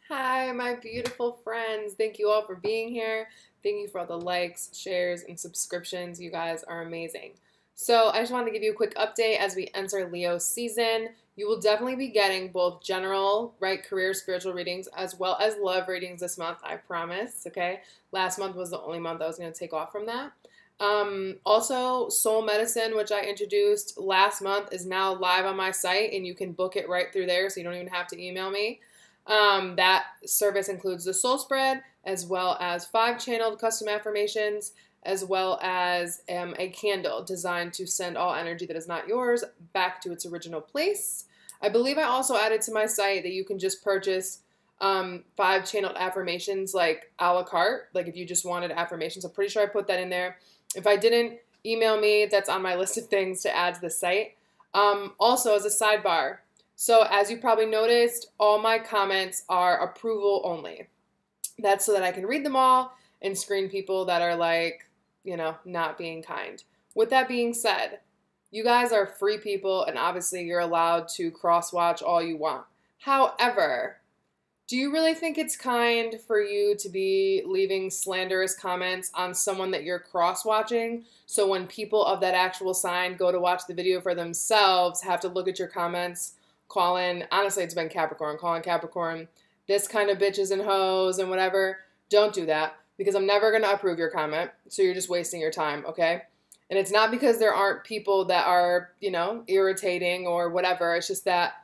Hi, my beautiful friends. Thank you all for being here. Thank you for all the likes, shares, and subscriptions. You guys are amazing. So I just wanted to give you a quick update as we enter Leo season. You will definitely be getting both general, right, career, spiritual readings, as well as love readings this month, I promise, okay? Last month was the only month I was going to take off from that. Also, soul medicine, which I introduced last month, is now live on my site, and you can book it right through there, so you don't even have to email me. That service includes the soul spread, as well as 5 channeled custom affirmations, as well as a candle designed to send all energy that is not yours back to its original place. I believe I also added to my site that you can just purchase 5 channeled affirmations like a la carte, like if you just wanted affirmations. I'm pretty sure I put that in there. If I didn't, email me. That's on my list of things to add to the site. Also, as a sidebar, so as you probably noticed, all my comments are approval only. That's so that I can read them all and screen people that are like, not being kind. With that being said, you guys are free people and obviously you're allowed to cross-watch all you want. However, do you really think it's kind for you to be leaving slanderous comments on someone that you're cross-watching? So when people of that actual sign go to watch the video for themselves, have to look at your comments, honestly, it's been Capricorn, calling Capricorn this kind of bitches and hoes and whatever. Don't do that because I'm never going to approve your comment. So you're just wasting your time, okay? And it's not because there aren't people that are, irritating or whatever. It's just that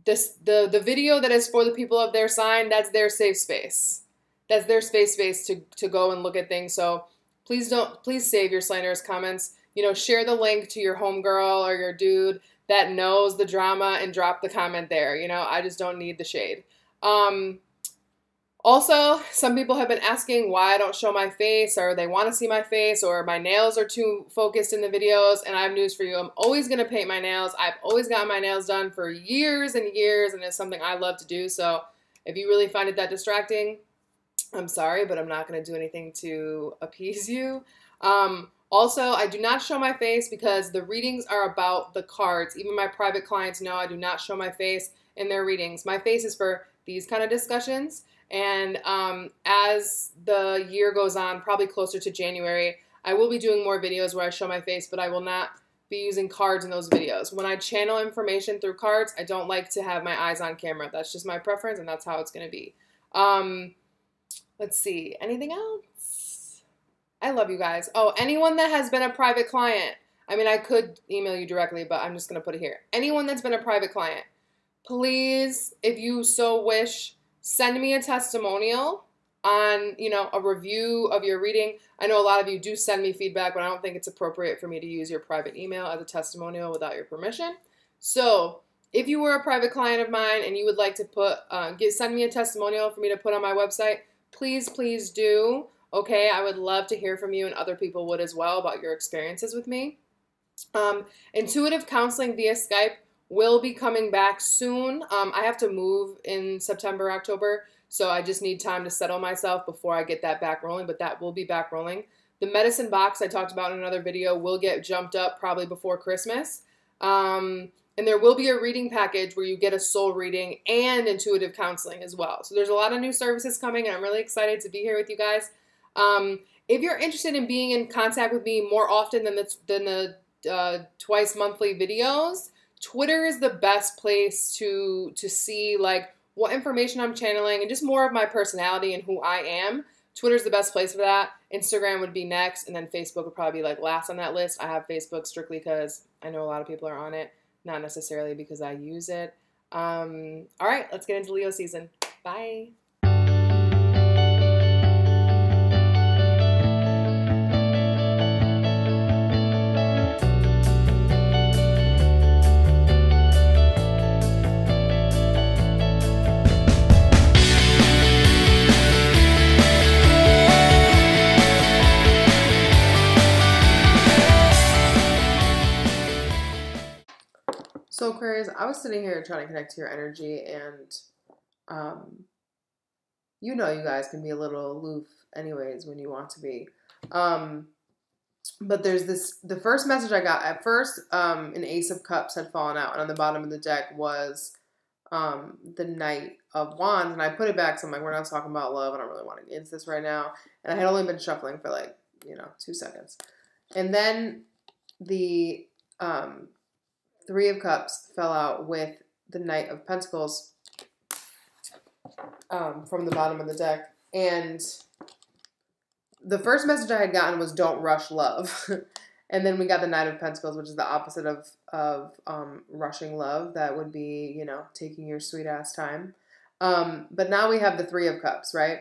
the video that is for the people of their sign, that's their safe space. That's their space to go and look at things. So please save your slanderous comments. Share the link to your homegirl or your dude that knows the drama and drop the comment there. I just don't need the shade. Also, some people have been asking why I don't show my face, or they want to see my face, or my nails are too focused in the videos, and I have news for you. I'm always going to paint my nails. I've always gotten my nails done for years and years, and it's something I love to do. So if you really find it that distracting, I'm sorry, but I'm not going to do anything to appease you. Also, I do not show my face because the readings are about the cards. Even my private clients know I do not show my face in their readings. My face is for these kind of discussions. And as the year goes on, probably closer to January, I will be doing more videos where I show my face, but I will not be using cards in those videos. When I channel information through cards, I don't like to have my eyes on camera. That's just my preference, and that's how it's going to be. Let's see. Anything else? I love you guys. Oh, anyone that has been a private client. I mean, I could email you directly, but I'm just going to put it here. Anyone that's been a private client, please, if you so wish, send me a testimonial on, a review of your reading. I know a lot of you do send me feedback, but I don't think it's appropriate for me to use your private email as a testimonial without your permission. So if you were a private client of mine and you would like to send me a testimonial for me to put on my website, please do. Okay, I would love to hear from you, and other people would as well, about your experiences with me. Intuitive counseling via Skype will be coming back soon. I have to move in September, October, so I just need time to settle myself before I get that back rolling, but that will be back rolling. The medicine box I talked about in another video will get jumped up probably before Christmas. And there will be a reading package where you get a soul reading and intuitive counseling as well. So there's a lot of new services coming, and I'm really excited to be here with you guys. If you're interested in being in contact with me more often than the twice monthly videos, Twitter is the best place to see like what information I'm channeling and just more of my personality and who I am. Twitter's the best place for that. Instagram would be next, and then Facebook would probably be like last on that list. I have Facebook strictly because I know a lot of people are on it, not necessarily because I use it. All right, let's get into Leo season. Bye. So Aquarius, I was sitting here trying to connect to your energy, and you guys can be a little aloof anyways when you want to be. But there's the first message I got at first, an Ace of Cups had fallen out, and on the bottom of the deck was the Knight of Wands, and I put it back, so I'm like, we're not talking about love. I don't really want to get into this right now. And I had only been shuffling for like, 2 seconds. And then the Three of Cups fell out with the Knight of Pentacles from the bottom of the deck. And the first message I had gotten was don't rush love. And then we got the Knight of Pentacles, which is the opposite of rushing love. That would be, taking your sweet ass time. But now we have the Three of Cups, right?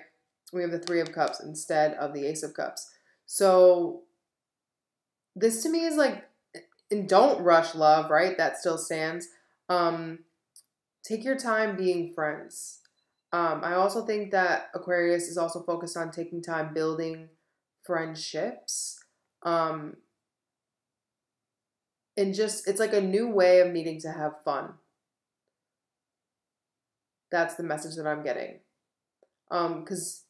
We have the Three of Cups instead of the Ace of Cups. So this to me is like, and don't rush love, right? That still stands. Take your time being friends. I also think that Aquarius is also focused on taking time building friendships. And just, it's like a new way of needing to have fun. That's the message that I'm getting. Because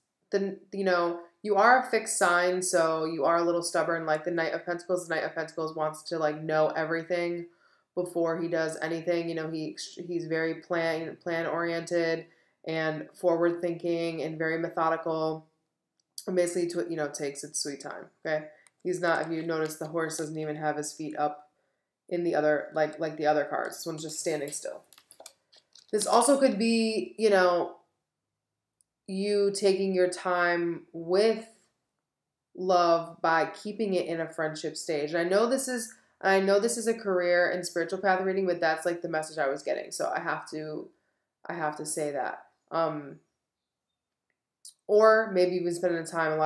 you are a fixed sign, so you are a little stubborn. Like the Knight of Pentacles wants to like know everything before he does anything. He's very plan oriented and forward thinking and very methodical. And basically, takes its sweet time. Okay, he's not. If you notice, the horse doesn't even have his feet up in the other like the other cards. This one's just standing still. This also could be, you taking your time with love by keeping it in a friendship stage. And I know this is a career and spiritual path reading, but that's like the message I was getting. So I have to say that. Or maybe you've been spending time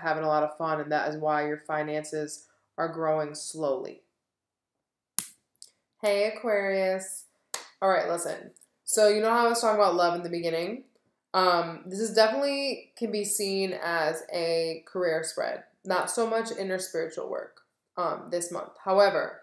having a lot of fun, and that is why your finances are growing slowly. Hey, Aquarius. All right, listen. So you know how I was talking about love in the beginning? This is definitely can be seen as a career spread, not so much inner spiritual work this month. However,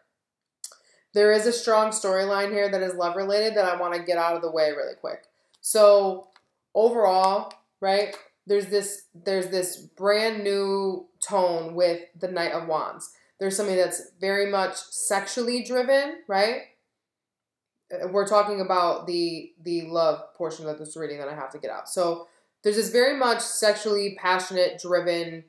there is a strong storyline here that is love related that I want to get out of the way really quick. So overall, right, there's this brand new tone with the Knight of Wands. There's something that's very much sexually driven, right? We're talking about the love portion of this reading that I have to get out. So there's this very much sexually passionate, driven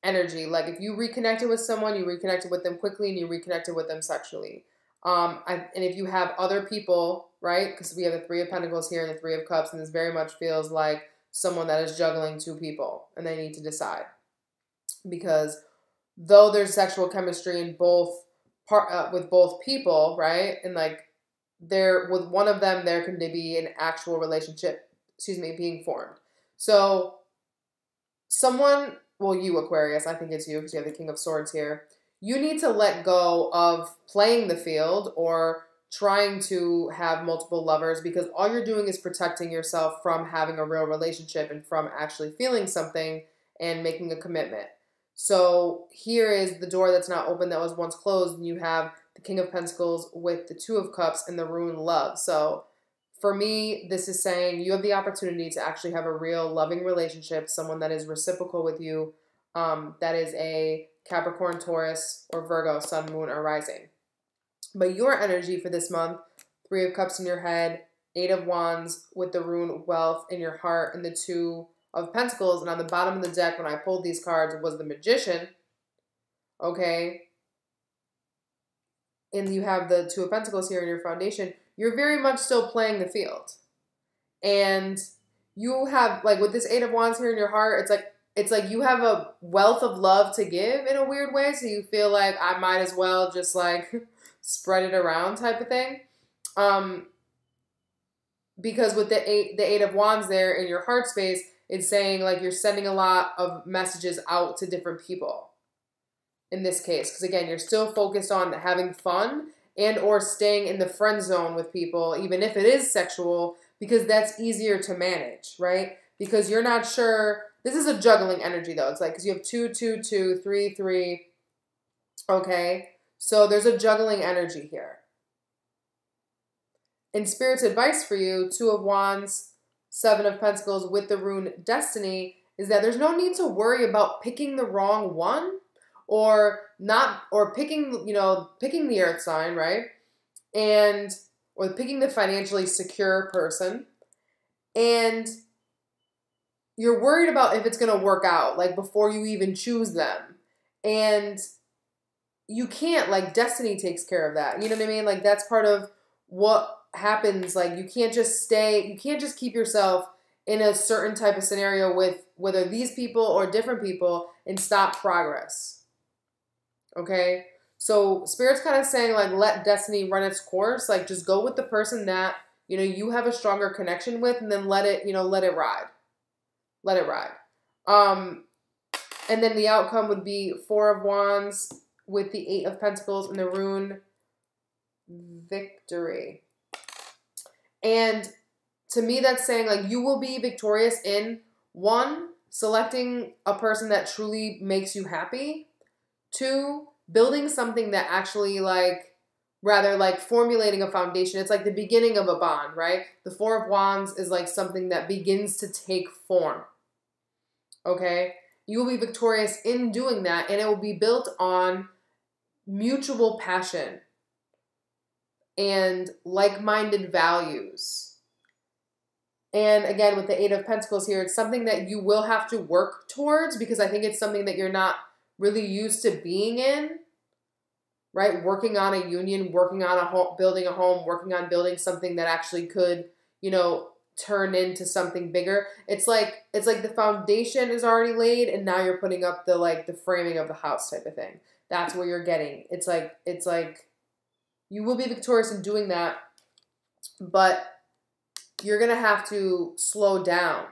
energy. Like if you reconnected with someone, you reconnected with them quickly and you reconnected with them sexually. And if you have other people, right, because we have the Three of Pentacles here and the Three of Cups, and this very much feels like someone that is juggling two people and they need to decide. Because though there's sexual chemistry in with both people, right, and like with one of them, there can be an actual relationship, being formed. So you Aquarius, I think it's you because you have the King of Swords here. You need to let go of playing the field or trying to have multiple lovers, because all you're doing is protecting yourself from having a real relationship and from actually feeling something and making a commitment. So here is the door that's not open that was once closed, and you have the King of Pentacles with the Two of Cups and the Rune Love. So for me, this is saying you have the opportunity to actually have a real loving relationship, someone that is reciprocal with you, that is a Capricorn, Taurus, or Virgo, Sun, Moon, or Rising. But your energy for this month, Three of Cups in your head, Eight of Wands with the Rune Wealth in your heart, and the Two of Pentacles. And on the bottom of the deck, when I pulled these cards, was the Magician. Okay. And you have the Two of Pentacles here in your foundation. You're very much still playing the field. And you have, like with this Eight of Wands here in your heart, it's like you have a wealth of love to give in a weird way. So you feel like I might as well just like spread it around type of thing. Because with the Eight of Wands there in your heart space, it's saying like you're sending a lot of messages out to different people in this case. Because again, you're still focused on having fun and or staying in the friend zone with people, even if it is sexual, because that's easier to manage, right? Because you're not sure. This is a juggling energy though. It's like, because you have 2, 2, 2, 3, 3. Okay. So there's a juggling energy here. In Spirit's advice for you, Two of Wands, Seven of Pentacles with the Rune Destiny, is that there's no need to worry about picking the wrong one or picking the earth sign, right? And or picking the financially secure person, and you're worried about if it's going to work out, like before you even choose them. And you can't, like, destiny takes care of that. You know what I mean? Like, that's part of what happens. Like, you can't just keep yourself in a certain type of scenario with whether these people or different people and stop progress. Okay? So Spirit's kind of saying, like, let destiny run its course. Like, just go with the person that, you know, you have a stronger connection with, and then let it ride. Let it ride. And then the outcome would be 4 of Wands with the 8 of Pentacles and the rune Victory. And to me, that's saying, like, you will be victorious in, 1, selecting a person that truly makes you happy. 2, building something that actually, like, rather like formulating a foundation. It's like the beginning of a bond, right? The 4 of Wands is like something that begins to take form. Okay? You will be victorious in doing that, and it will be built on mutual passion and like-minded values. And again, with the 8 of Pentacles here, it's something that you will have to work towards, because I think it's something that you're not really used to being in, right? Working on a union, working on a home, building a home, working on building something that actually could, you know, turn into something bigger. It's like the foundation is already laid, and now you're putting up the framing of the house type of thing. That's what you're getting. It's like you will be victorious in doing that, but you're going to have to slow down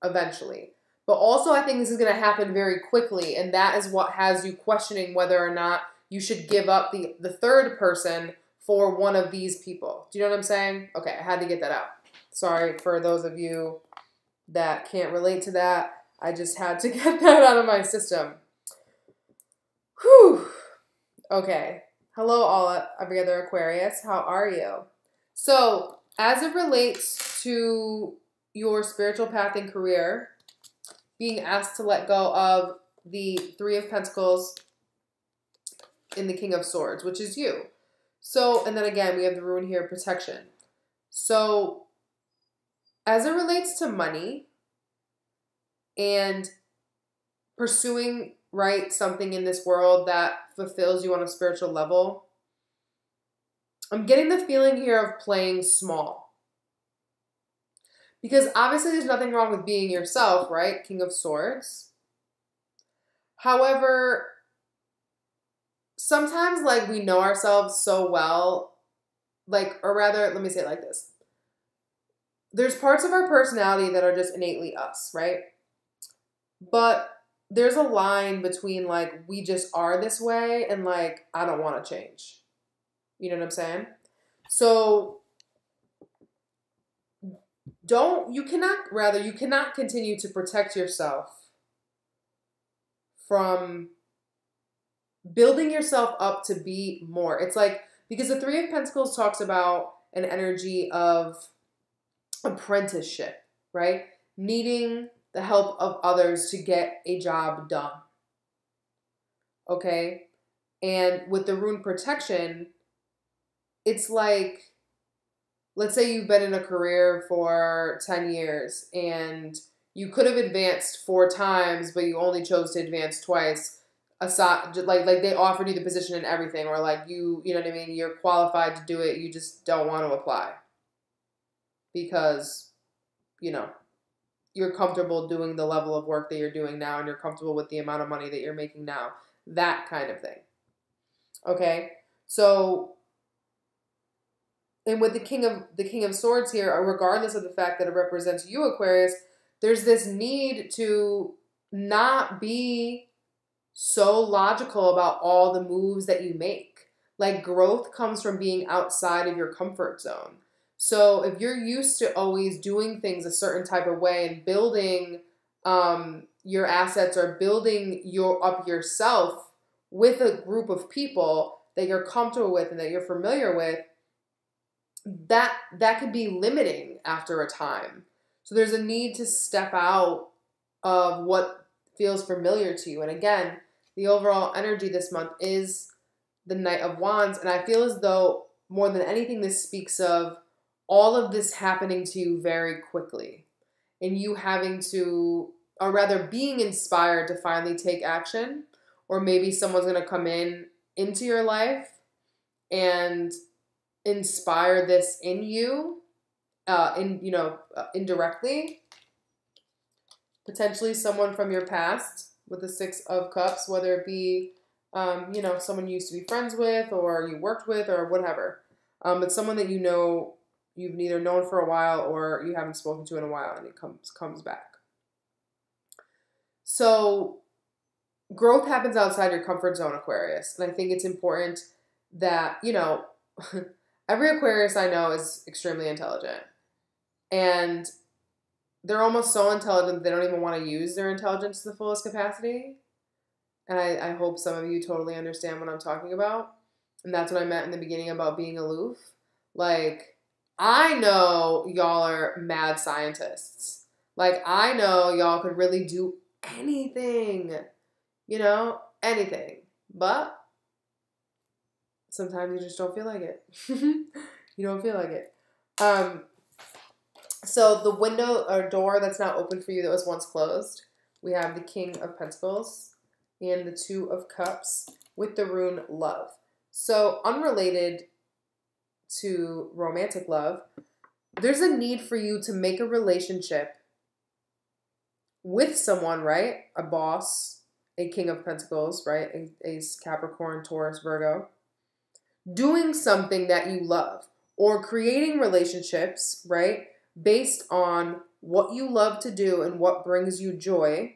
eventually. But also, I think this is going to happen very quickly, and that is what has you questioning whether or not you should give up the third person for one of these people. Do you know what I'm saying? Okay, I had to get that out. Sorry for those of you that can't relate to that. I just had to get that out of my system. Whew. Okay. Hello, all every other Aquarius. How are you? So, as it relates to your spiritual path and career, being asked to let go of the 3 of Pentacles in the King of Swords, which is you. So, and then again, we have the rune here, protection. So, as it relates to money and pursuing, right, something in this world that fulfills you on a spiritual level, I'm getting the feeling here of playing small. Because obviously there's nothing wrong with being yourself, right? King of Swords. However, sometimes, like, we know ourselves so well, like, or rather, let me say it like this. There's parts of our personality that are just innately us, right? But there's a line between, like, we just are this way and, like, I don't want to change. You know what I'm saying? So you cannot continue to protect yourself from building yourself up to be more. It's like, because the 3 of Pentacles talks about an energy of apprenticeship, right? Needing the help of others to get a job done. Okay? And with the rune protection, it's like, let's say you've been in a career for 10 years and you could have advanced 4 times, but you only chose to advance twice. Aside, like they offered you the position and everything, or like you know what I mean? You're qualified to do it. You just don't want to apply because, you know, you're comfortable doing the level of work that you're doing now, and you're comfortable with the amount of money that you're making now. That kind of thing. Okay? So, and with the King of Swords here, regardless of the fact that it represents you, Aquarius, there's this need to not be so logical about all the moves that you make. Like, growth comes from being outside of your comfort zone. So if you're used to always doing things a certain type of way and building your assets or building up yourself with a group of people that you're comfortable with and that you're familiar with, that could be limiting after a time. So there's a need to step out of what feels familiar to you. And again, the overall energy this month is the Knight of Wands. And I feel as though more than anything, this speaks of all of this happening to you very quickly and you having to, or rather being inspired to finally take action, or maybe someone's going to come into your life and inspire this in you, indirectly. Potentially someone from your past with the Six of Cups, whether it be, someone you used to be friends with or you worked with or whatever. But someone that you've neither known for a while or you haven't spoken to in a while, and it comes back. So growth happens outside your comfort zone, Aquarius. And I think it's important that, every Aquarius I know is extremely intelligent. And they're almost so intelligent they don't even want to use their intelligence to the fullest capacity. And I hope some of you totally understand what I'm talking about. And that's what I meant in the beginning about being aloof. Like, I know y'all are mad scientists. Like, I know y'all could really do anything. Anything. But sometimes you just don't feel like it. You don't feel like it. So the window or door that's now open for you that was once closed, we have the King of Pentacles and the Two of Cups with the rune Love. So unrelated to romantic love, there's a need for you to make a relationship with someone, right? A boss, a King of Pentacles, right? A Capricorn, Taurus, Virgo. Doing something that you love or creating relationships, right? Based on what you love to do and what brings you joy,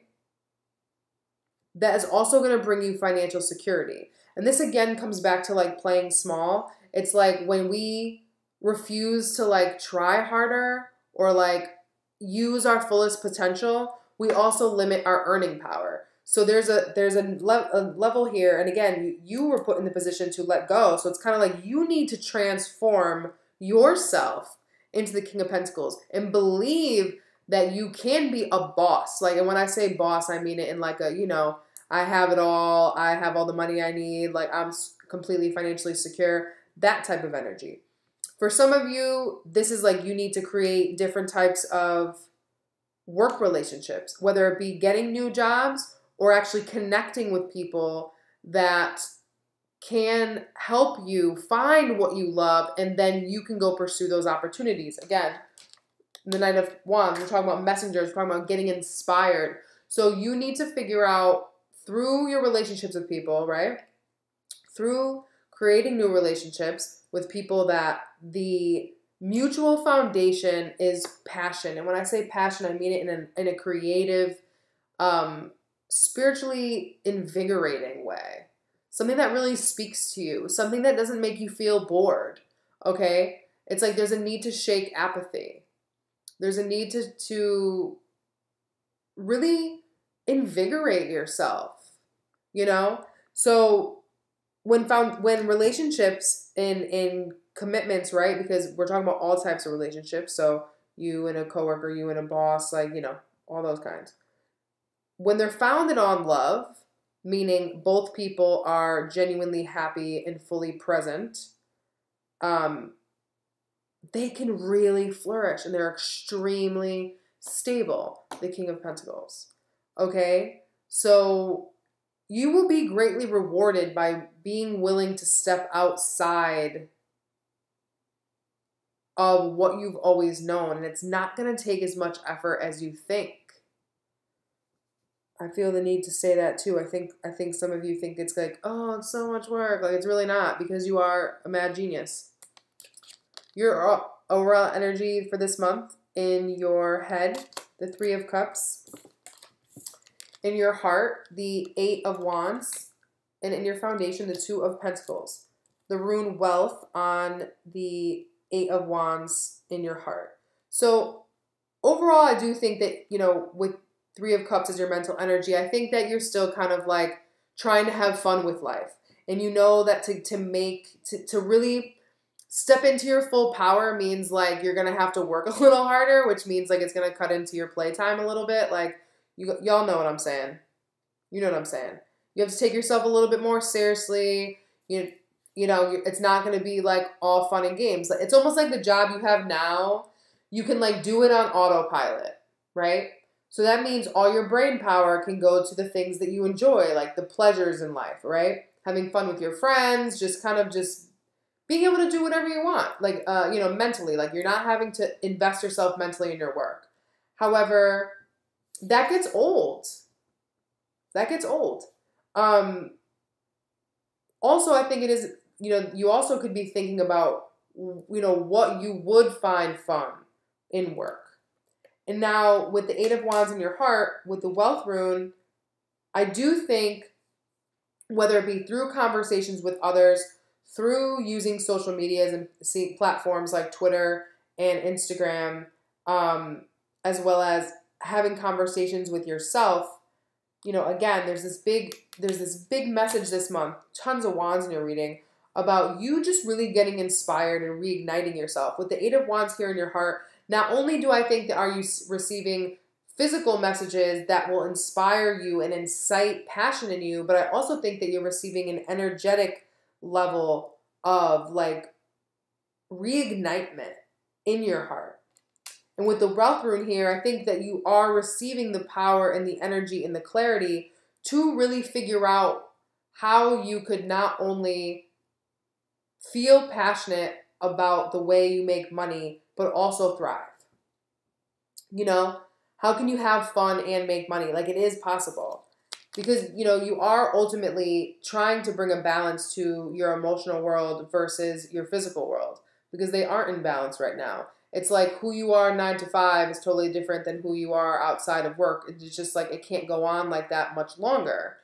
that is also going to bring you financial security. And this again comes back to like playing small. It's like when we refuse to like try harder or like use our fullest potential, we also limit our earning power. So there's a level here. And again, you were put in the position to let go. So it's kind of like you need to transform yourself into the King of Pentacles and believe that you can be a boss. Like, and when I say boss, I mean it in like a, I have it all. I have all the money I need. Like, I'm completely financially secure. That type of energy. For some of you, this is like you need to create different types of work relationships, whether it be getting new jobs or actually connecting with people that can help you find what you love, and then you can go pursue those opportunities. Again, the Knight of Wands, we're talking about messengers, we're talking about getting inspired. So you need to figure out through your relationships with people, right? Through creating new relationships with people that the mutual foundation is passion. And when I say passion, I mean it in a creative, spiritually invigorating way. Something that really speaks to you. Something that doesn't make you feel bored. Okay? It's like there's a need to shake apathy. There's a need to really invigorate yourself. So when relationships in commitments, right? Because we're talking about all types of relationships. So you and a coworker, you and a boss, like, all those kinds. When they're founded on love, meaning both people are genuinely happy and fully present, they can really flourish and they're extremely stable, the King of Pentacles. Okay? So you will be greatly rewarded by being willing to step outside of what you've always known. And it's not going to take as much effort as you think. I feel the need to say that too. I think some of you think it's like, oh, it's so much work. Like, it's really not, because you are a mad genius. Your overall energy for this month in your head, the Three of Cups. In your heart, the Eight of Wands. And in your foundation, the Two of Pentacles. The rune Wealth on the Eight of Wands in your heart. So overall, I do think that, with Three of Cups as your mental energy, I think that you're still kind of like trying to have fun with life. And that to really step into your full power means like you're going to have to work a little harder, which means like it's going to cut into your playtime a little bit. Like, y'all know what I'm saying. You know what I'm saying. You have to take yourself a little bit more seriously. You know, it's not going to be like all fun and games. It's almost like the job you have now, you can like do it on autopilot, right? So that means all your brain power can go to the things that you enjoy, like the pleasures in life, right? Having fun with your friends, just kind of just being able to do whatever you want, like, you know, mentally, like you're not having to invest yourself mentally in your work. However, that gets old. That gets old. Also, I think it is, you know, you also could be thinking about, you know, what you would find fun in work. And now with the Eight of Wands in your heart, with the Wealth rune, I do think whether it be through conversations with others, through using social medias and platforms like Twitter and Instagram, as well as having conversations with yourself, you know, again, there's this big message this month, tons of wands in your reading, about you just really getting inspired and reigniting yourself. With the Eight of Wands here in your heart, not only do I think that are you receiving physical messages that will inspire you and incite passion in you, but I also think that you're receiving an energetic level of like reignitement in your heart. And with the Wealth rune here, I think that you are receiving the power and the energy and the clarity to really figure out how you could not only feel passionate about the way you make money, but also thrive. You know, how can you have fun and make money? Like, it is possible. Because, you know, you are ultimately trying to bring a balance to your emotional world versus your physical world, because they aren't in balance right now. It's like who you are 9 to 5 is totally different than who you are outside of work. It's just like it can't go on like that much longer.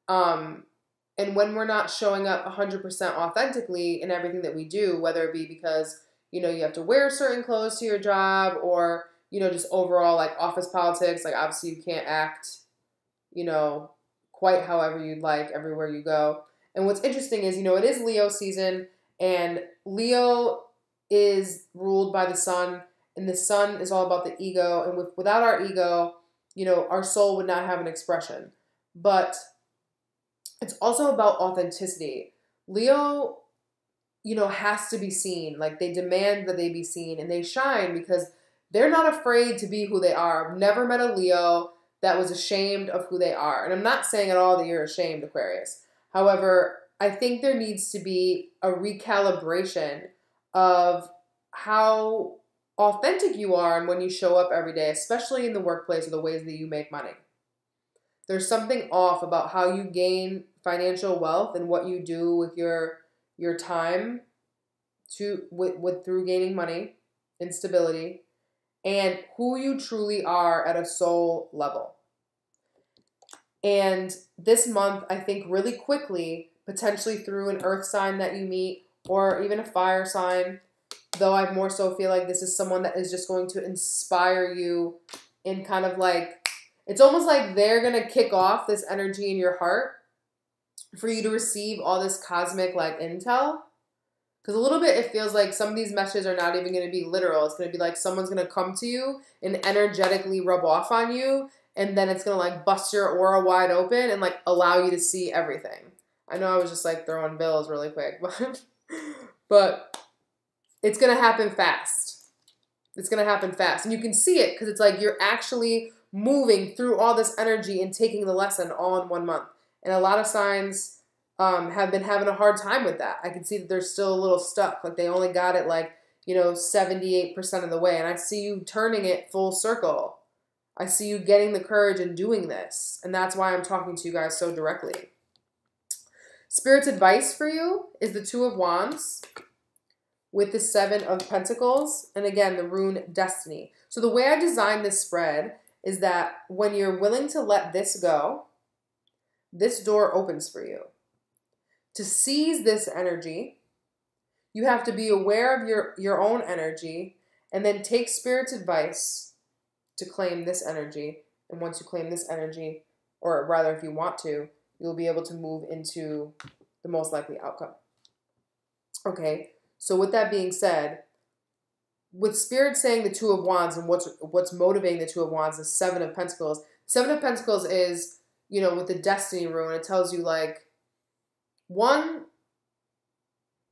And when we're not showing up 100% authentically in everything that we do, whether it be because, you know, you have to wear certain clothes to your job, or, you know, just overall like office politics, like obviously you can't act, you know, quite however you'd like everywhere you go. And what's interesting is, you know, it is Leo season, and Leo is ruled by the sun, and the sun is all about the ego. And without our ego, you know, our soul would not have an expression. But it's also about authenticity. Leo, you know, has to be seen. Like, they demand that they be seen, and they shine because they're not afraid to be who they are. I've never met a Leo that was ashamed of who they are. And I'm not saying at all that you're ashamed, Aquarius. However, I think there needs to be a recalibration of how authentic you are and when you show up every day, especially in the workplace or the ways that you make money. There's something off about how you gain financial wealth and what you do with your time through gaining money and stability, and who you truly are at a soul level. And this month, I think really quickly, potentially through an earth sign that you meet, or even a fire sign, though I more so feel like this is someone that is just going to inspire you in kind of like, it's almost like they're going to kick off this energy in your heart for you to receive all this cosmic like intel. Because a little bit it feels like some of these messages are not even going to be literal. It's going to be like someone's going to come to you and energetically rub off on you, and then it's going to like bust your aura wide open and like allow you to see everything. I know I was just like throwing bills really quick, but it's going to happen fast. It's going to happen fast. And you can see it because it's like you're actually moving through all this energy and taking the lesson all in 1 month. And a lot of signs have been having a hard time with that. I can see that they're still a little stuck. Like they only got it like, you know, 78% of the way. And I see you turning it full circle. I see you getting the courage and doing this. And that's why I'm talking to you guys so directly. Spirit's advice for you is the Two of Wands with the Seven of Pentacles. And again, the rune Destiny. So the way I designed this spread is that when you're willing to let this go, this door opens for you. To seize this energy, you have to be aware of your own energy and then take Spirit's advice to claim this energy. And once you claim this energy, or rather if you want to, you'll be able to move into the most likely outcome. Okay, so with that being said, with Spirit saying the Two of Wands and what's motivating the Two of Wands is Seven of Pentacles. Seven of Pentacles is, you know, with the Destiny rune, it tells you like, one,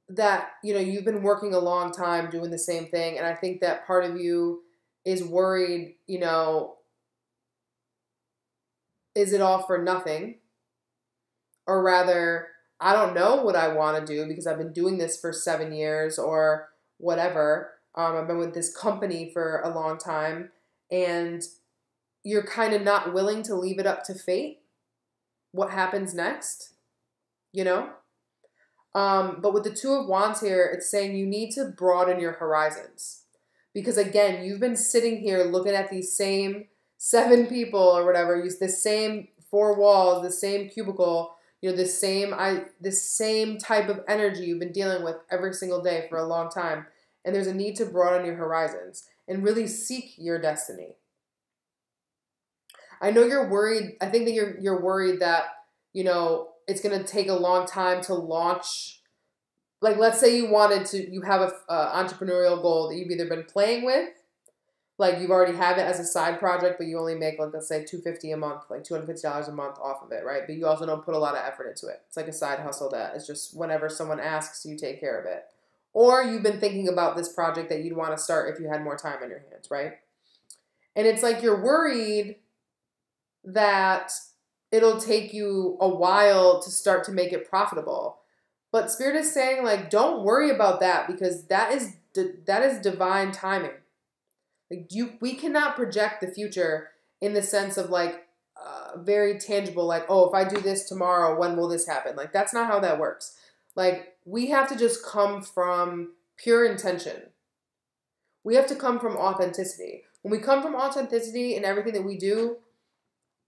that, you know, you've been working a long time doing the same thing. And I think that part of you is worried, you know, is it all for nothing? Or rather, I don't know what I want to do because I've been doing this for 7 years or whatever. I've been with this company for a long time, and you're kind of not willing to leave it up to fate. What happens next, you know? But with the Two of Wands here, it's saying you need to broaden your horizons. Because again, you've been sitting here looking at these same 7 people or whatever, use the same 4 walls, the same cubicle, you know, the same type of energy you've been dealing with every single day for a long time. And there's a need to broaden your horizons and really seek your destiny. I know you're worried. I think that you're worried that, you know, it's going to take a long time to launch. Like, let's say you have a entrepreneurial goal that you've either been playing with, like you've already have it as a side project, but you only make, like, let's say $250 a month, like $250 a month off of it, right? But you also don't put a lot of effort into it. It's like a side hustle that is just whenever someone asks, you take care of it. Or you've been thinking about this project that you'd want to start if you had more time on your hands, right? And it's like you're worried that it'll take you a while to start to make it profitable. But Spirit is saying, like, don't worry about that, because that is divine timing. Like, we cannot project the future in the sense of, like, very tangible, like, oh, if I do this tomorrow, when will this happen? Like, that's not how that works. Like, we have to just come from pure intention. We have to come from authenticity. When we come from authenticity in everything that we do,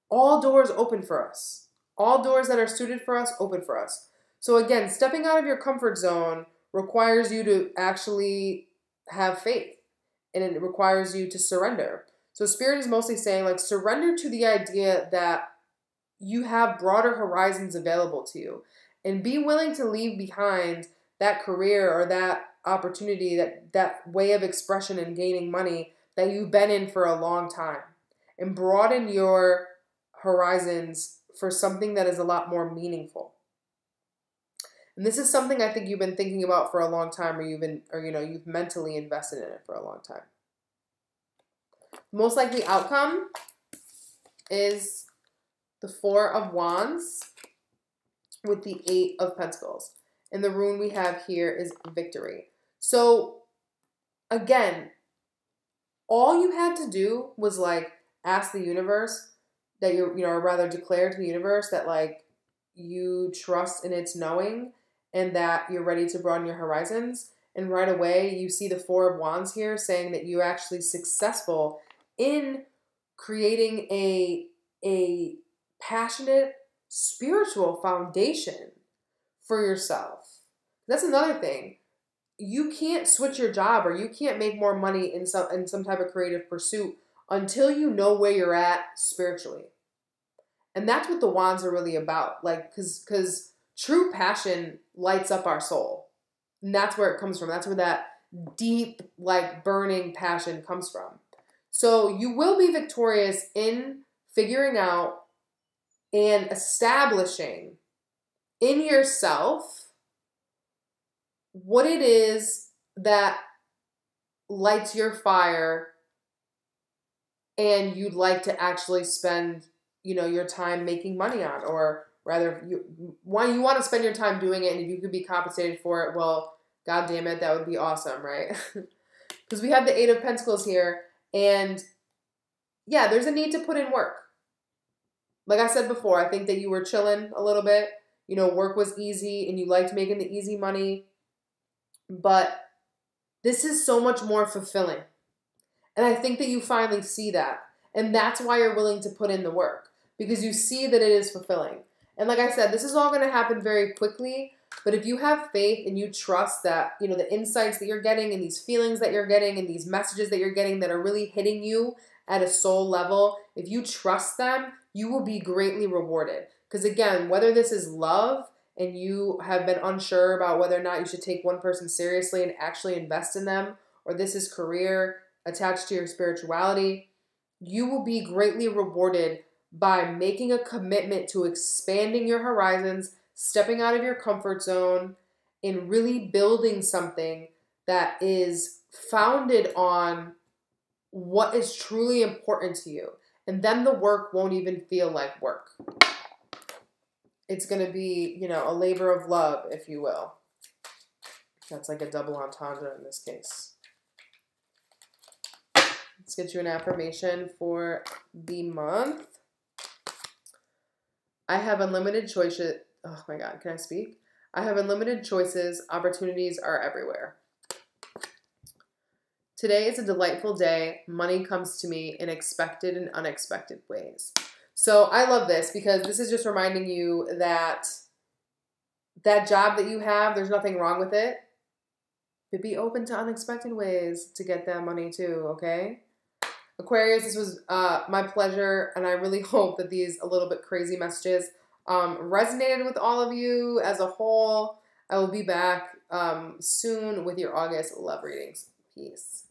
all doors open for us. All doors that are suited for us open for us. So again, stepping out of your comfort zone requires you to actually have faith, and it requires you to surrender. So Spirit is mostly saying, like, surrender to the idea that you have broader horizons available to you, and be willing to leave behind that career or that opportunity, that way of expression and gaining money that you've been in for a long time, and broaden your horizons for something that is a lot more meaningful. And this is something I think you've been thinking about for a long time, or you've mentally invested in it for a long time. Most likely outcome is the Four of Wands with the Eight of Pentacles. And the rune we have here is victory. So again, all you had to do was, like, ask the universe that or rather declare to the universe that, like, you trust in its knowing and that you're ready to broaden your horizons. And right away, you see the Four of Wands here saying that you're actually successful in creating a passionate spiritual foundation for yourself. That's another thing. You can't switch your job, or you can't make more money in some type of creative pursuit until you know where you're at spiritually. And that's what the wands are really about. Like, because true passion lights up our soul. And that's where it comes from. That's where that deep, like, burning passion comes from. So you will be victorious in figuring out and establishing in yourself what it is that lights your fire and you'd like to actually spend, your time making money on, or rather, you want to spend your time doing it, and if you could be compensated for it, well, God damn it, that would be awesome, right? Because we have the Eight of Pentacles here, and yeah, there's a need to put in work. Like I said before, I think that you were chilling a little bit. Work was easy, and you liked making the easy money, but this is so much more fulfilling. And I think that you finally see that. And that's why you're willing to put in the work, because you see that it is fulfilling. And like I said, this is all going to happen very quickly. But if you have faith and you trust that, the insights that you're getting and these feelings that you're getting and these messages that you're getting that are really hitting you at a soul level, if you trust them, you will be greatly rewarded. Because again, whether this is love and you have been unsure about whether or not you should take one person seriously and actually invest in them, or this is career attached to your spirituality, you will be greatly rewarded by making a commitment to expanding your horizons, stepping out of your comfort zone, in really building something that is founded on what is truly important to you. And then the work won't even feel like work. It's going to be, you know, a labor of love, if you will. That's like a double entendre in this case. Let's get you an affirmation for the month. I have unlimited choices. Oh my God, can I speak? I have unlimited choices. Opportunities are everywhere. Today is a delightful day. Money comes to me in expected and unexpected ways. So I love this because this is just reminding you that that job that you have, there's nothing wrong with it. But be open to unexpected ways to get that money too, okay? Aquarius, this was my pleasure, and I really hope that these a little bit crazy messages resonated with all of you as a whole. I will be back soon with your August love readings. Peace.